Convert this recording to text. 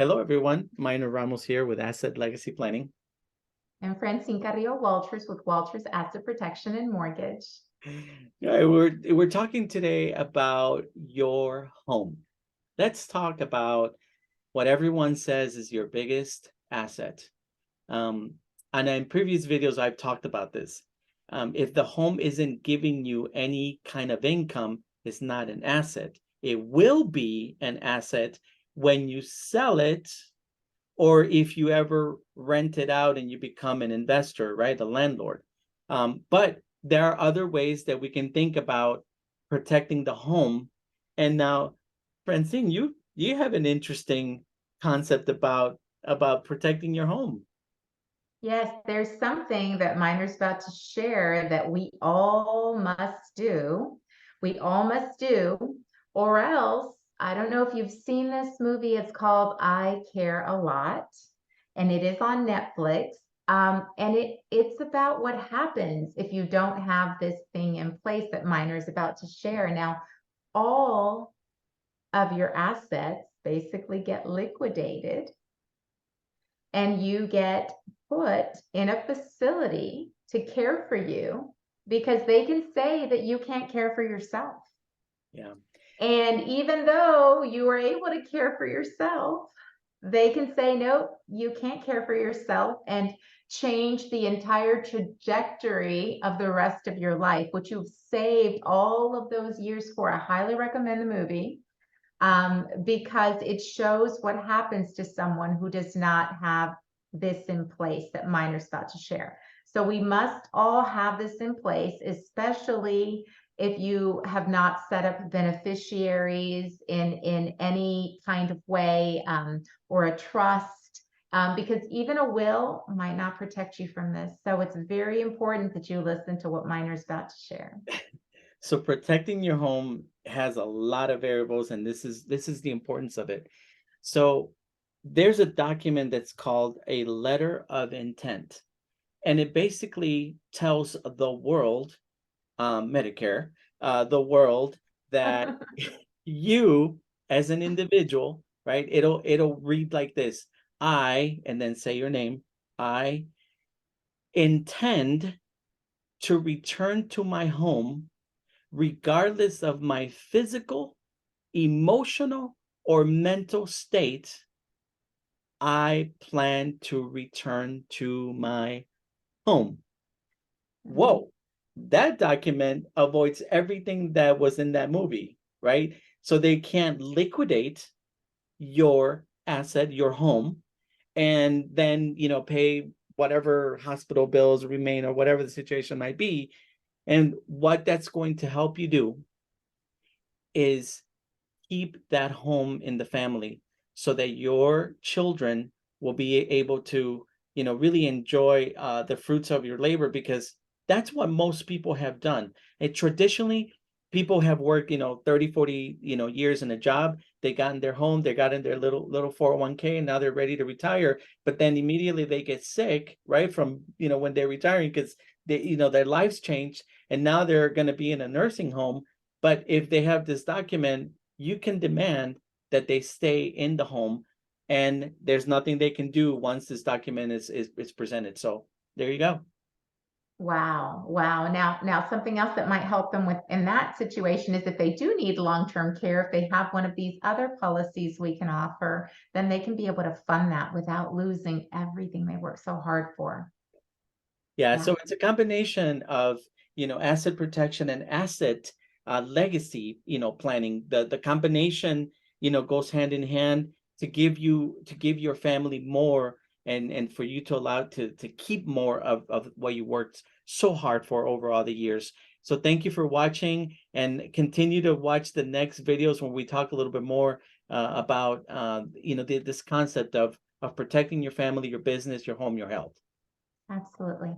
Hello, everyone. Minor Ramos here with Asset Legacy Planning. And Francine Walters with Walters Asset Protection and Mortgage. Yeah, we're talking today about your home. Let's talk about what everyone says is your biggest asset. Um, and in previous videos, I've talked about this. If the home isn't giving you any kind of income, it's not an asset. It will be an asset when you sell it, or if you ever rent it out and you become an investor, right? A landlord. But there are other ways that we can think about protecting the home. And now, Francine, you have an interesting concept about protecting your home. Yes, there's something that Miner's about to share that we all must do. We all must do, or else, I don't know if you've seen this movie. It's called I Care a Lot, and it is on Netflix. And it's about what happens if you don't have this thing in place that Miner's about to share. Now, all of your assets basically get liquidated and you get put in a facility to care for you because they can say that you can't care for yourself. Yeah. And even though you are able to care for yourself, they can say, no, you can't care for yourself and change the entire trajectory of the rest of your life, which you've saved all of those years for. I highly recommend the movie because it shows what happens to someone who does not have this in place that Miner's about to share. So we must all have this in place, especially if you have not set up beneficiaries in any kind of way, or a trust, because even a will might not protect you from this. So it's very important that you listen to what Miner's about to share. So protecting your home has a lot of variables, and this is the importance of it. So there's a document that's called a letter of intent, and it basically tells the world, Medicare, the world, that you as an individual, right? It'll read like this: I, and then say your name. I intend to return to my home regardless of my physical, emotional, or mental state. I plan to return to my home. Mhm. Whoa, that document avoids everything that was in that movie, right? So they can't liquidate your asset, your home, and then, pay whatever hospital bills remain or whatever the situation might be. And what that's going to help you do is keep that home in the family so that your children will be able to, really enjoy the fruits of your labor, because that's what most people have done. And traditionally, people have worked, 30, 40, years in a job. They got in their home, they got in their little 401k, and now they're ready to retire. But then immediately they get sick, right? From, when they're retiring, because they, their lives changed, and now they're going to be in a nursing home. But if they have this document, you can demand that they stay in the home, and there's nothing they can do once this document is presented. So there you go. Wow. Wow. Now something else that might help them with in that situation is if they do need long-term care, if they have one of these other policies we can offer, then they can be able to fund that without losing everything they worked so hard for. Yeah, Yeah. so it's a combination of, asset protection and asset legacy, planning. The combination, goes hand in hand to give your family more, and for you to allow to keep more of what you worked so hard for over all the years. So thank you for watching, and continue to watch the next videos when we talk a little bit more about this concept of protecting your family, your business, your home, your health. Absolutely.